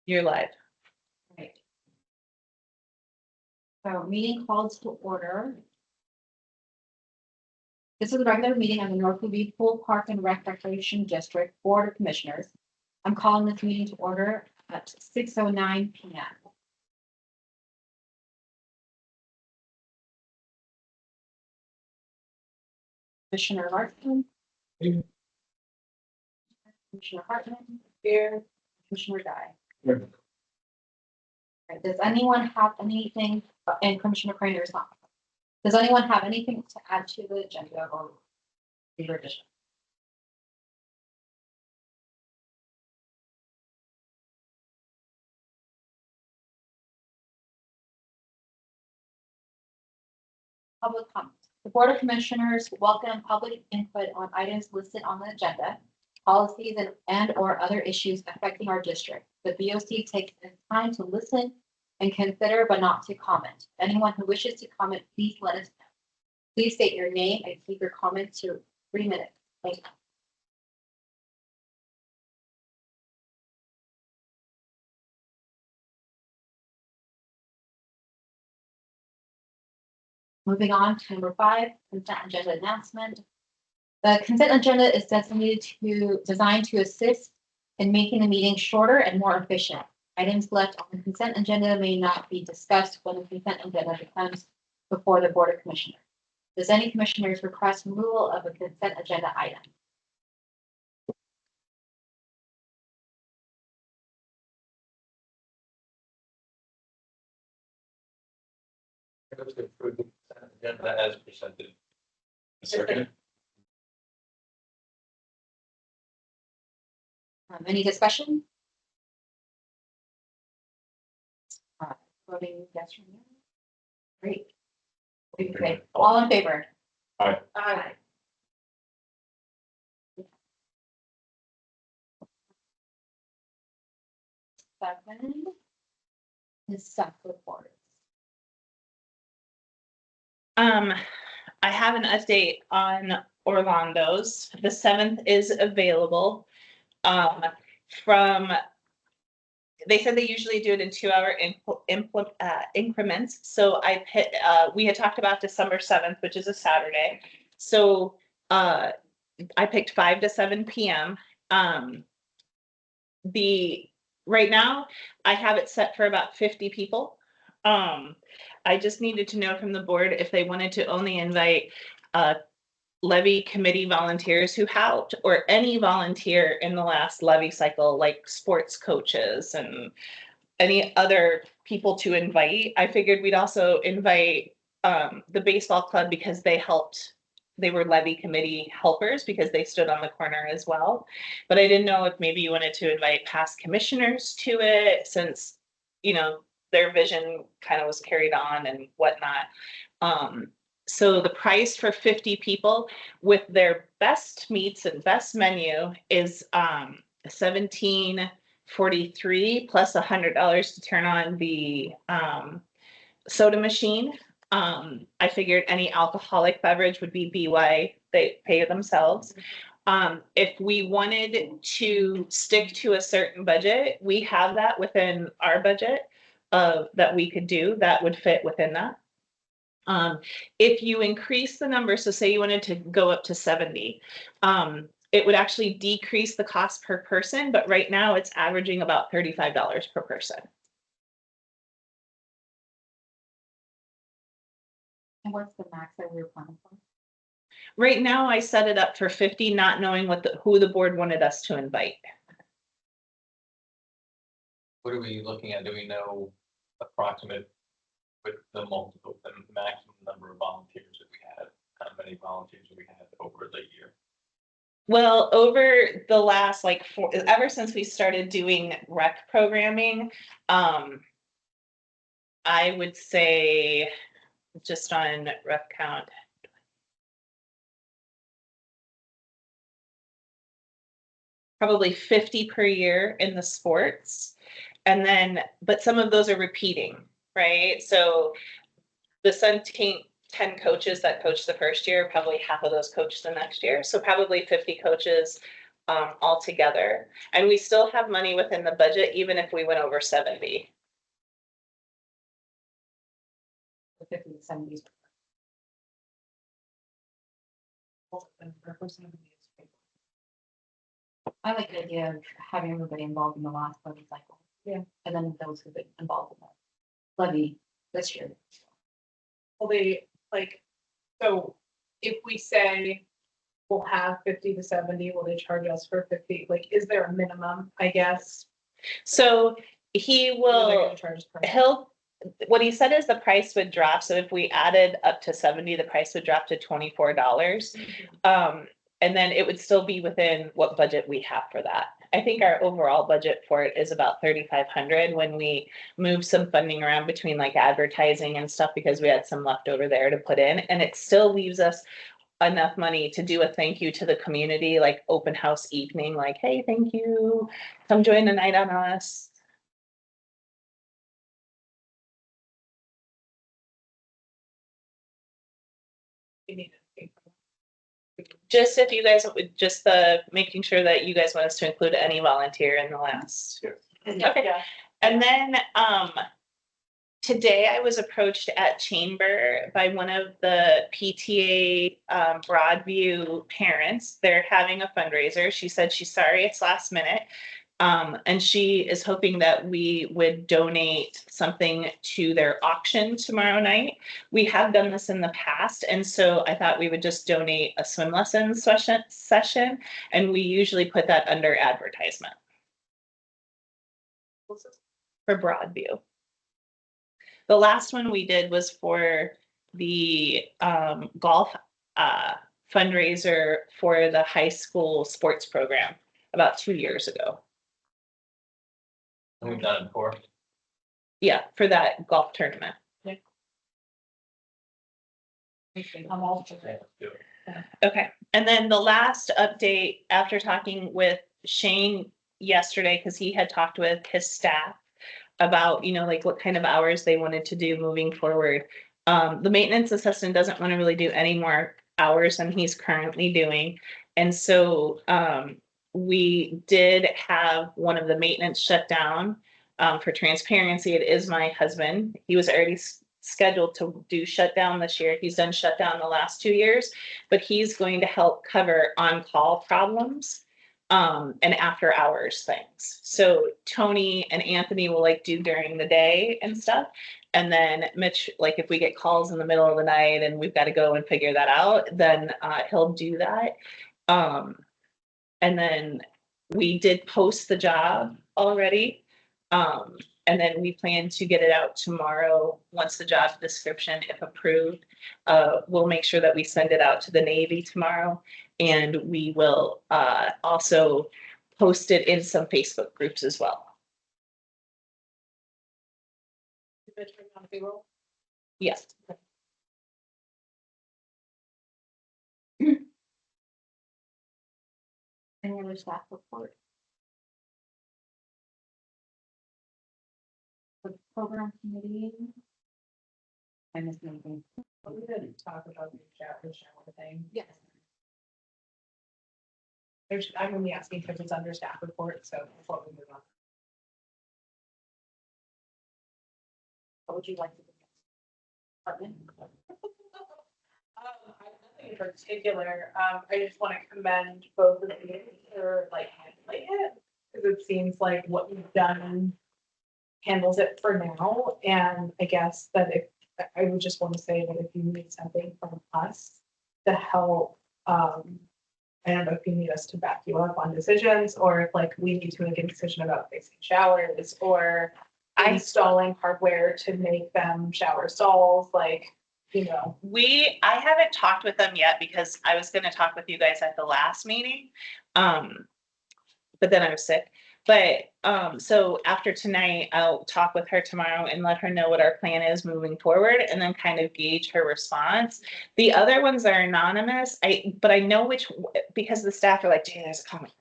You're live. Right. So meeting called to order. This is a regular meeting of the North Louis Pool Park and Recreation District Board of Commissioners. I'm calling this meeting to order at 6:09 p.m. Commissioner Larson. Here. Commissioner Hartman. Here. Commissioner Dye. Right, does anyone have anything, and Commissioner Crainer is not. Does anyone have anything to add to the agenda or the revision? Public comment. The Board of Commissioners welcome public input on items listed on the agenda, policies and/or other issues affecting our district. The BOC takes its time to listen and consider, but not to comment. Anyone who wishes to comment, please let us know. Please state your name and keep your comments to 3 minutes. Thank you. Moving on to number 5, consent agenda announcement. The consent agenda is designed to assist in making the meeting shorter and more efficient. Items left on the consent agenda may not be discussed when the consent agenda comes before the Board of Commissioners. Does any commissioners request removal of a consent agenda item? Move to approve the consent agenda as presented. Second. Any discussion? Voting yes or no? Great. Okay, all in favor? Aye. Aye. Seven is staff reports. I have an update on Orlando's. The 7th is available. They said they usually do it in 2-hour increments. So we had talked about December 7th, which is a Saturday. So I picked 5 to 7 p.m. Right now I have it set for about 50 people. I just needed to know from the board if they wanted to only invite levy committee volunteers who helped, or any volunteer in the last levy cycle, like sports coaches and any other people to invite. I figured we'd also invite the baseball club because they helped. They were levy committee helpers because they stood on the corner as well. But I didn't know if maybe you wanted to invite past commissioners to it, since, you know, their vision kind of was carried on and whatnot. So the price for 50 people with their best meats and best menu is $17.43 plus $100 to turn on the soda machine. I figured any alcoholic beverage would be BY, they pay themselves. If we wanted to stick to a certain budget, we have that within our budget that we could do that would fit within that. If you increase the number, so say you wanted to go up to 70, it would actually decrease the cost per person, but right now it's averaging about $35 per person. And what's the max that we're planning for? Right now I set it up for 50, not knowing who the board wanted us to invite. What are we looking at? Do we know approximate with the maximum number of volunteers that we had? How many volunteers we had over the year? Well, over the last ever since we started doing rec programming, I would say just on rec count, probably 50 per year in the sports. And then, but some of those are repeating, right? So the 10 coaches that coached the first year, probably half of those coached the next year. So probably 50 coaches altogether. And we still have money within the budget, even if we went over 70. The 50s, 70s. I like the idea of having everybody involved in the last levy cycle. Yeah. And then those who've been involved in the levy this year. Well, they, like, so if we say we'll have 50 to 70, will they charge us for 50? Like, is there a minimum, I guess? So he Or they're will, gonna charge per- what he said is the price would drop. So if we added up to 70, the price would drop to $24. And then it would still be within what budget we have for that. I think our overall budget for it is about 3,500 when we move some funding around between like advertising and stuff, because we had some left over there to put in, and it still leaves us enough money to do a thank you to the community, like open house evening, like, hey, thank you, come join the night on us. We need to pay for that. Just if you guys would, just making sure that you guys want us to include any volunteer in the last. Okay. Yeah. And then, today I was approached at Chamber by one of the PTA, Broadview parents. They're having a fundraiser. She said she's sorry it's last minute. And she is hoping that we would donate something to their auction tomorrow night. We have done this in the past, and so I thought we would just donate a swim lesson session, and we usually put that under advertisement for Broadview. The last one we did was for the golf fundraiser for the high school sports program about 2 years ago. We've done it before. Yeah, for that golf tournament. I'm all for Yeah, it. let's do it. Okay, and then the last update, after talking with Shane yesterday, because he had talked with his staff about, like what kind of hours they wanted to do moving forward. The maintenance assistant doesn't want to really do any more hours than he's currently doing. And so, we did have one of the maintenance shut down. For transparency, it is my husband. He was already scheduled to do shutdown this year. He's done shutdown the last 2 years, but he's going to help cover on-call problems, and after hours things. So Tony and Anthony will like do during the day and stuff. And then Mitch, like if we get calls in the middle of the night and we've got to go and figure that out, then he'll do that. And then we did post the job already. And then we plan to get it out tomorrow, once the job description, if approved. We'll make sure that we send it out to the Navy tomorrow. And we will also post it in some Facebook groups as well. On payroll. Yes. Any other staff report? The program committee. I missed anything. But we didn't talk about the shower thing. Yes. I'm gonna be asking because it's under staff report, so before we move on. What would you like to do? Department? I have nothing in particular. I just want to commend both of you for like handling it, because it seems like what you've done handles it for now. And I guess that if, I would just want to say that if you need something from us to help, I don't know if you need us to back you up on decisions, or if like we need to make a decision about fixing showers or installing hardware to make them shower stalls, like, I haven't talked with them yet because I was gonna talk with you guys at the last meeting. But then I was sick. But, so after tonight, I'll talk with her tomorrow and let her know what our plan is moving forward and then kind of gauge her response. The other ones are anonymous, but I know because the staff are like, gee, there's a comment.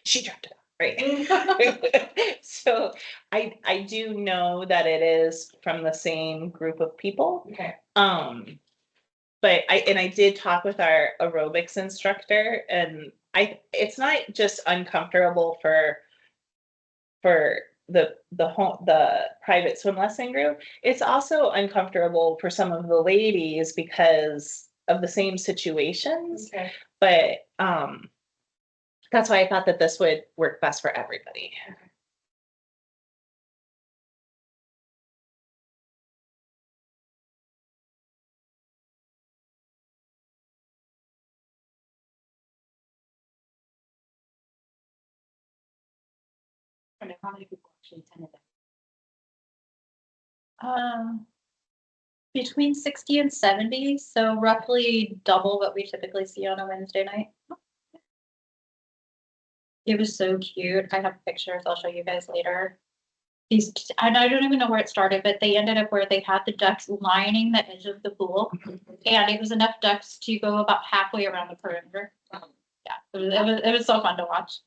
She dropped it off, right? So I do know that it is from the same group of people. okay. But I did talk with our aerobics instructor, and it's not just uncomfortable for the private swim lesson group. It's also uncomfortable for some of the ladies because of the same situations. Okay. But that's why I thought that this would work best for everybody. I don't know how many people actually attended that. Between 60 and 70, so roughly double what we typically see on a Wednesday night. It was so cute. I have pictures. I'll show you guys later. These, and I don't even know where it started, but they ended up where they had the ducks lining the edge of the pool. And it was enough ducks to go about halfway around the perimeter. Yeah, it was so fun to watch.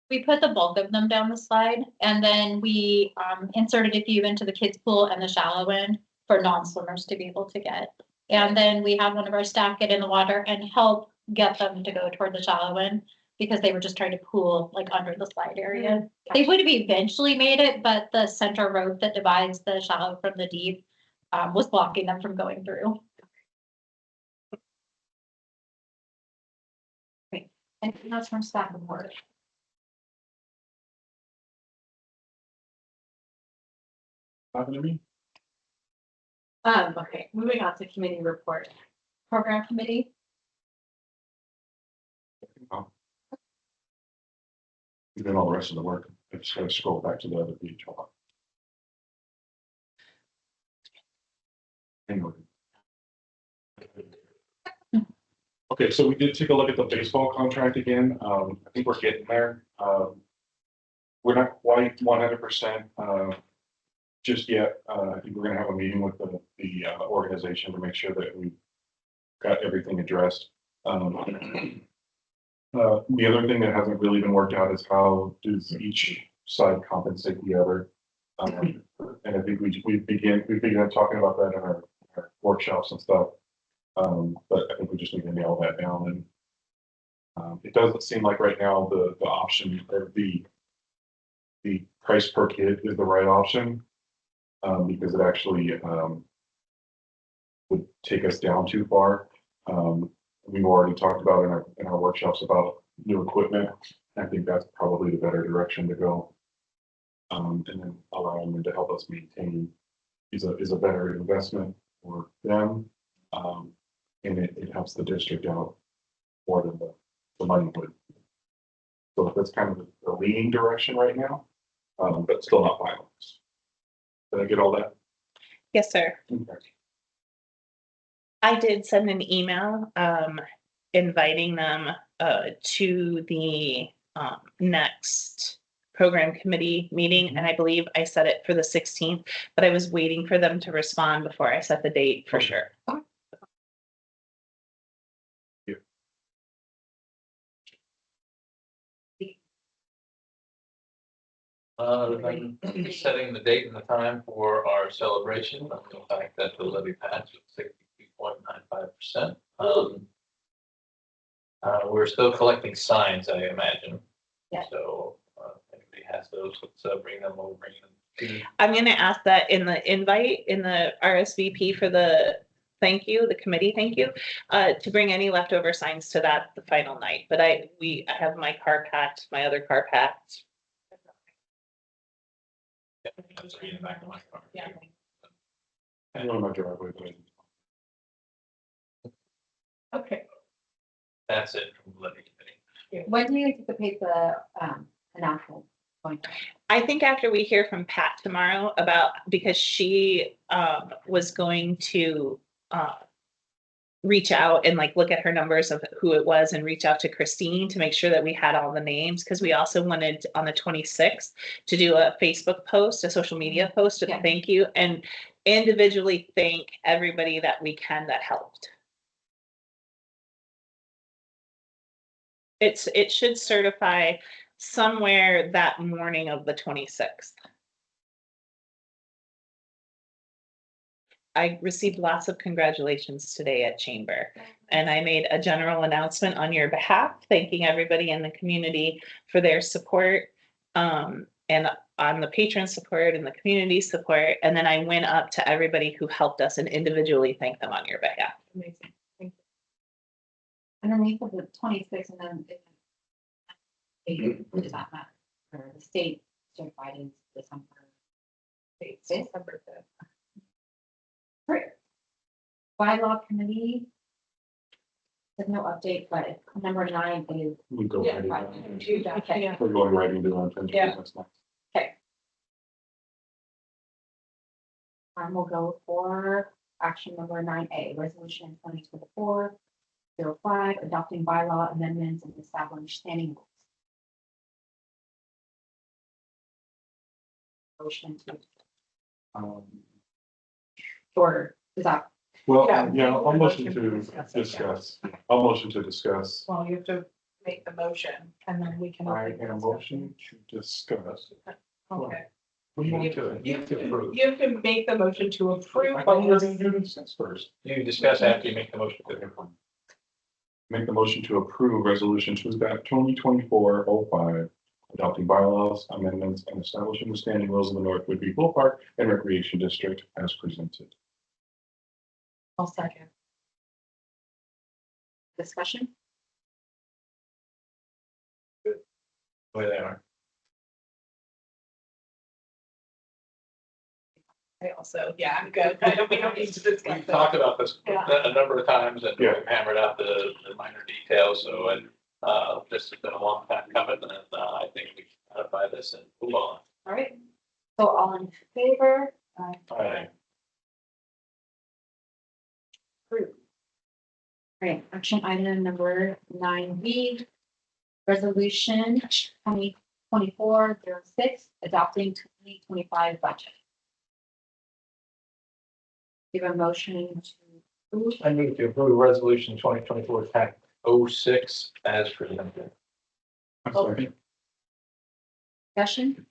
We put the bulk of them down the slide, and then we inserted a few into the kids' pool and the shallow end for non-swimmers to be able to get. And then we had one of our staff get in the water and help get them to go toward the shallow end because they were just trying to pool like under the slide area. They would have eventually made it, but the center rope that divides the shallow from the deep was blocking them from going through. Great. Anything else from staff report? Talking to me? Okay, moving on to committee report. Program committee? Oh. You did all the rest of the work. I just gotta scroll back to the other page. Hold on. Anyway. Okay, so we did take a look at the baseball contract again. I think we're getting there. We're not quite 100% just yet. I think we're gonna have a meeting with the organization to make sure that we got everything addressed. The other thing that hasn't really been worked out is how does each side compensate the other? And I think we began talking about that in our workshops and stuff. But I think we just need to nail that down. And it doesn't seem like right now the option or the price per kid is the right option, because it actually would take us down too far. We've already talked about in our workshops about new equipment. I think that's probably the better direction to go. And then allowing them to help us maintain is a better investment for them. And it helps the district out more than the money would. So that's kind of the leaning direction right now, but still not finalized. Did I get all that? Yes, sir. Okay. I did send an email inviting them to the next program committee meeting, and I believe I set it for the 16th, but I was waiting for them to respond before I set the date for sure. Then setting the date and the time for our celebration, of the fact that the levy passed with 62.95%. We're still collecting signs, I imagine. Yeah. So if anybody has those, let's bring them over. I'm going to ask that in the invite, in the RSVP for the thank you, the committee thank you, to bring any leftover signs to that the final night. But I have my car packed, my other car packed. Yeah, that's reading back to my car. Yeah. I know my driveway, but Okay. That's it from the levy committee. When do you anticipate the announcement going? I think after we hear from Pat tomorrow about, because she was going to reach out and like look at her numbers of who it was and reach out to Christine to make sure that we had all the names, because we also wanted on the 26th to do a Facebook post, a social media post to thank you and individually thank everybody that we can that helped. It should certify somewhere that morning of the 26th. I received lots of congratulations today at Chamber. And I made a general announcement on your behalf, thanking everybody in the community for their support. And on the patron support and the community support. And then I went up to everybody who helped us and individually thanked them on your behalf. Amazing. Thank And then we put the 26th and then it does not matter. For the state certified is December. you. Sixth. December 5th. Great. Bylaw committee. There's no update, but number 9 is, We go Yeah, right I into can do that. Okay. Yeah. We're going right into unfinished Yeah. business next. we'll go for action number 9A, resolution 2024-05, adopting bylaw amendments and establishing standing rules. Motion to order, is that, Well, Yeah. yeah, I'll motion to Discuss it, yeah. discuss. I'll motion to discuss. Well, you have to make the motion and then we can. I open the am discussion. motion to discuss. Okay. We You need to, you have to approve. You have to make the motion to approve. I thought we were gonna do discuss first. You discuss after you make the motion to approve. Make the motion to approve resolution 2024-05, adopting bylaws, amendments, and establishing the standing rules of the North Whitby Pool Park and Recreation District as presented. I'll second. discussion? The way they are. I also, yeah, I'm good. I don't, we don't need to discuss We've that. talked about this Yeah. a number of times and Yeah. we've hammered out the minor details, so, and, this has been a long time coming, and, I think we can modify this and move on. All right, so all in favor? Aye. Approved. Great, action item number 9B, resolution 2024-06, adopting 2025 budget. Give a motion to approve. I move to approve resolution 2024-06 as presented. Second. Discussion?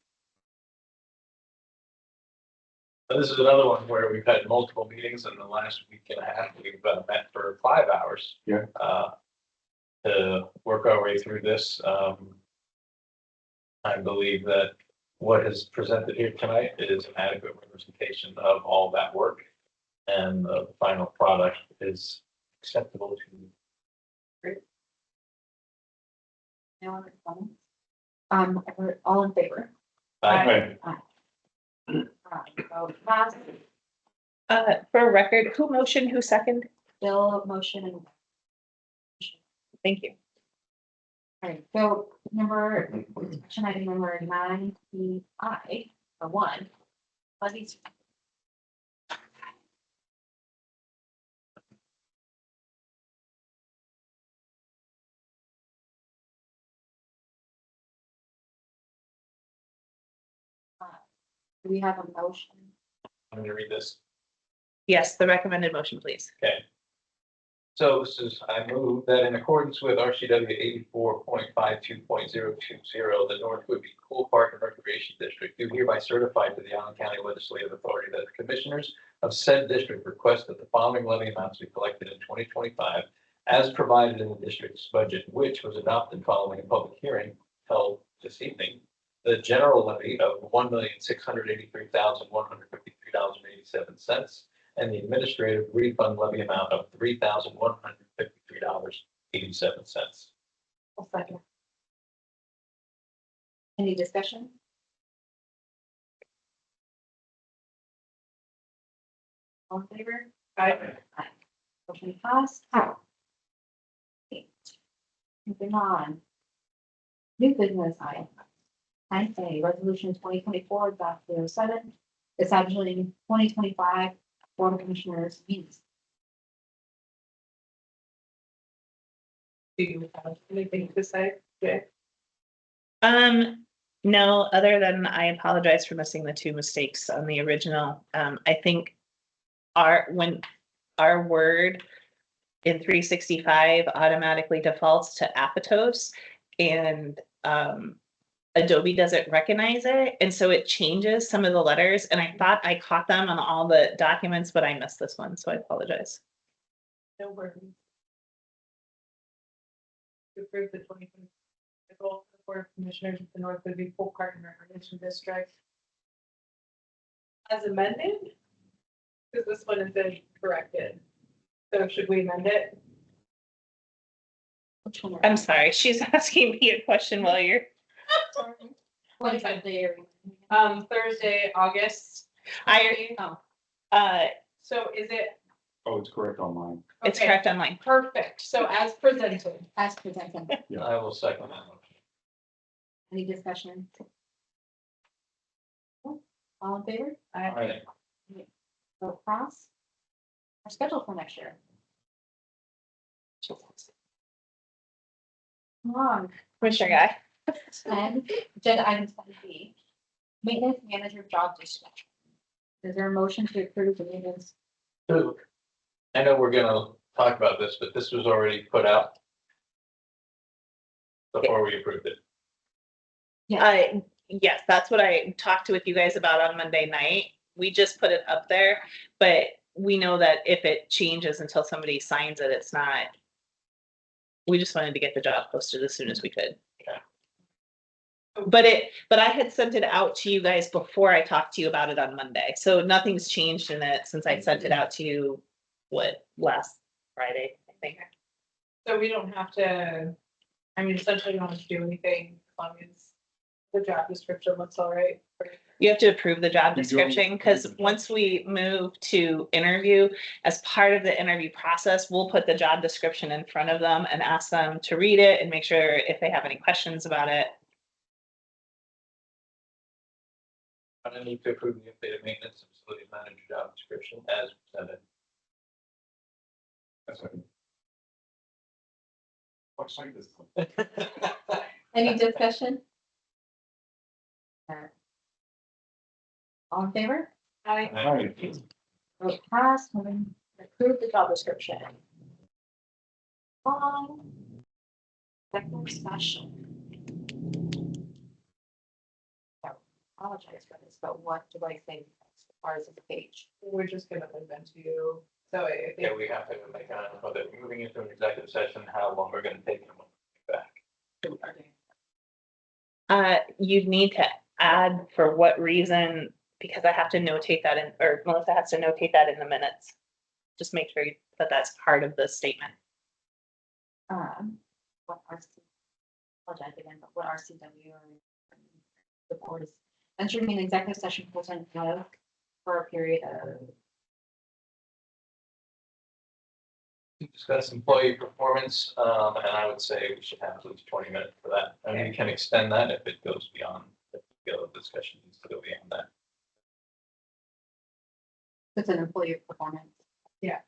So this is another one where we've had multiple meetings in the last week and a half. We've met for 5 hours. Yeah. To work our way through this. I believe that what is presented here tonight is an adequate representation of all that work. And the final product is acceptable to. No other comments? All in favor? Aye. So pass, For record, who motioned, who second? Bill, motion and. Thank you. All right, so action item number 9PI, for 1. Levies. Do we have a motion? I'm going to read this. Yes, the recommended motion, please. Okay. So this is, I move that in accordance with RCW 84.52.020, the North Whitby Pool Park and Recreation District do hereby certify to the Allen County Legislative Authority that the commissioners of said district request that the following levy amounts be collected in 2025 as provided in the district's budget, which was adopted following a public hearing held this evening. The general levy of $1,683,153.87 and the administrative refund levy amount of $3,153.87. I'll second. Any discussion? All in favor? Motion passed. Okay. Moving on. New business item. 9A, resolution 2024-07, establishing 2025 Board of Commissioners meetings. Do you have anything to say, Jay? No, other than I apologize for missing the 2 mistakes on the original. I think when our word in 365 automatically defaults to apoptose, and Adobe doesn't recognize it, and so it changes some of the letters, and I thought I caught them on all the documents, but I missed this one, so I apologize. No worries. To approve the 2020 goal for the Board of Commissioners of the North Whidbey Pool Park and Recreation District. As amended? Because this one is corrected. So should we amend it? Which one? I'm sorry, she's asking me a question while you're, What is it there? Thursday, August. I, Oh, So is it? Oh, it's correct online. it's Okay, correct online. Perfect. So as presented. as presented. Yeah. I will second that motion. Any discussion? All in favor? Aye. Vote cross. Our schedule for next year. Come on. Commissioner Guy. And agenda item 10B, maintenance manager job description. Is there a motion to approve the maintenance? So, I know we're gonna talk about this, but this was already put out before we approved it. Yes, that's what I talked with you guys about on Monday night. We just put it up there, but we know that if it changes until somebody signs it, it's not. We just wanted to get the job posted as soon as we could. Okay. But I had sent it out to you guys before I talked to you about it on Monday, so nothing's changed in it since I sent it out to you, last Friday, I think. So we don't have to, I mean, essentially, we don't have to do anything as long as the job description looks all right. You have to approve the job You don't description, because approve the job once we move to interview, as part of the interview process, we'll put the job description in front of them and ask them to read it and make sure if they have any questions about it. I need to approve the updated maintenance and facilities manager job description as presented. A second. What's like this? Any discussion? All in favor? I, Vote pass, moving, approve the job description. Executive session. Apologize for this, but what do I say as far as the page? we're just gonna move into, so I Yeah, think, we have to make an announcement that we're moving into an executive session, how long we're gonna take and when we'll be back. You'd need to add for what reason, because I have to notate that in, or Melissa has to notate that in the minutes. Just make sure that that's part of the statement. What RC, apologize again, but what RCW or the board is entering an executive session for a period of Discuss employee performance, and I would say we should have at least 20 minutes for that. And we can extend that if it goes beyond, if the discussion needs to go beyond that. it's an employee performance. Yeah.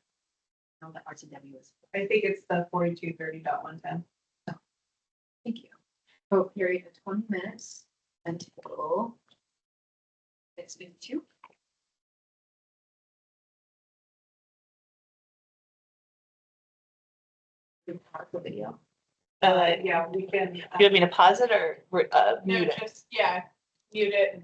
No, the RCW is, I think it's the 4230.110. thank you. For a period of 20 minutes until 6:52. Pause the video. Yeah, we can. Do you want me to pause it or No, mute it? just, yeah, mute it and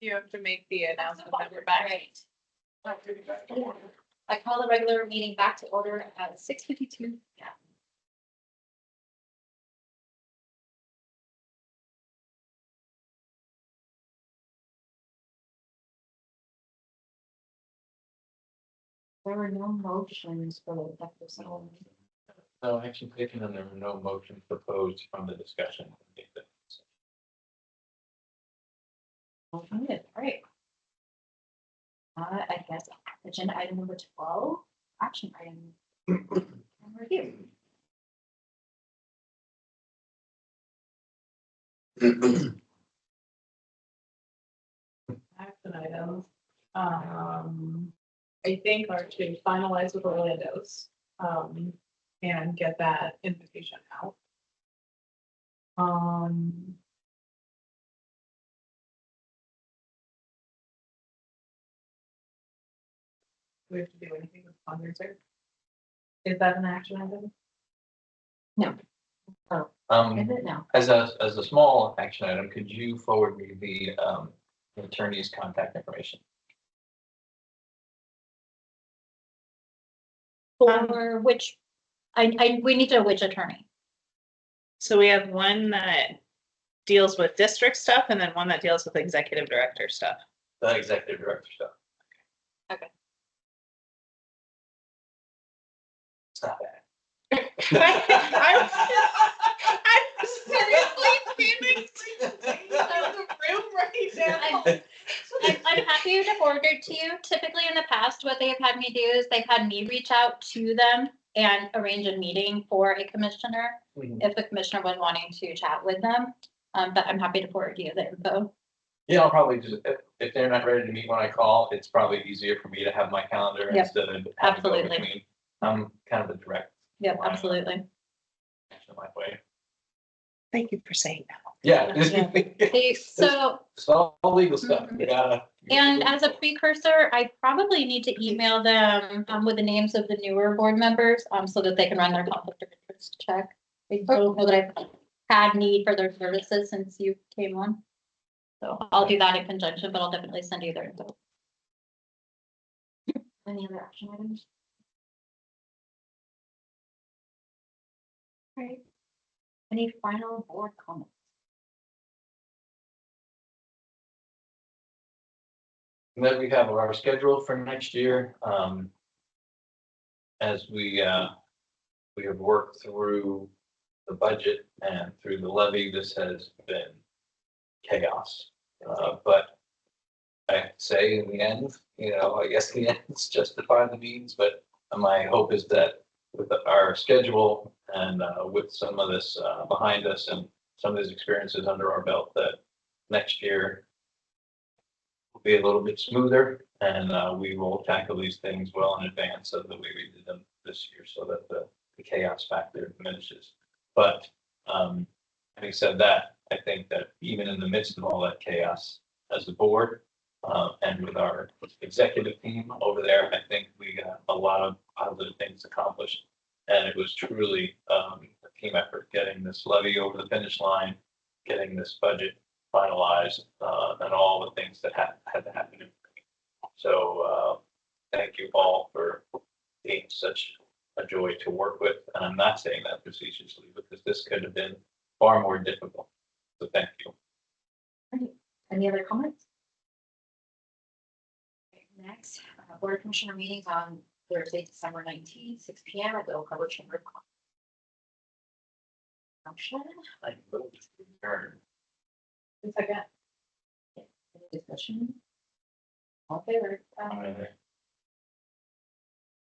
You have to make the announcement that we're back. Right. I call the regular meeting back to order at 6:52. Yeah. There were no motions for the executive session. No action taken and there were no motions proposed from the discussion. Okay, all right. I guess agenda item number 12, action item. And review. Action items, I think are to finalize with Orlando's, and get that invitation out. Do we have to do anything with fundraiser? Is that an action item? Is it now? As a small action item, could you forward me the attorney's contact information? For which, we need to know which attorney. So we have one that deals with district stuff and then one that deals with executive director stuff. The executive director stuff. Okay. It's not bad. I'm seriously feeling the room right now. I'm happy to forward it to you. Typically in the past, what they have had me do is they've had me reach out to them and arrange a meeting for a commissioner if the commissioner was wanting to chat with them. But I'm happy to forward you the info. Yeah, I'll probably just, if they're not ready to meet when I call, it's probably easier for me to have my calendar Yep, instead of having to go absolutely. between. I'm kind of a direct. Yep, line absolutely. action my way. Thank you for saying that. Yeah. Okay, so, It's all legal stuff. You gotta- and as a precursor, I probably need to email them with the names of the newer board members so that they can run their conflict of interest check. I don't know that I've had need for their services since you came on. So I'll do that in conjunction, but I'll definitely send you their info. Any other action items? Right. Any final board comments? And then we have our schedule for next year. As we have worked through the budget and through the levy, this has been chaos. But I say in the end, I guess the ends justify the means, but my hope is that with our schedule and with some of this behind us and some of these experiences under our belt, that next year will be a little bit smoother and we will tackle these things well in advance of the way we did them this year so that the chaos factor diminishes. But having said that, I think that even in the midst of all that chaos, as a board and with our executive team over there, I think we got a lot of positive things accomplished. And it was truly a team effort, getting this levy over the finish line, getting this budget finalized, and all the things that had to happen. So thank you all for being such a joy to work with. And I'm not saying that facetiously because this could have been far more difficult. So thank you. Any other comments? Okay, next, board of commissioner meetings on Thursday, December 19th, 6 p.m. at the Oak Harbor Chamber of Commerce. Motion, I vote to adjourn. Second. any discussion? All in favor? Aye.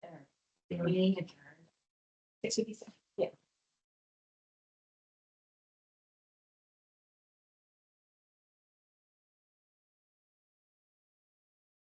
There. The meeting adjourned. 6:57.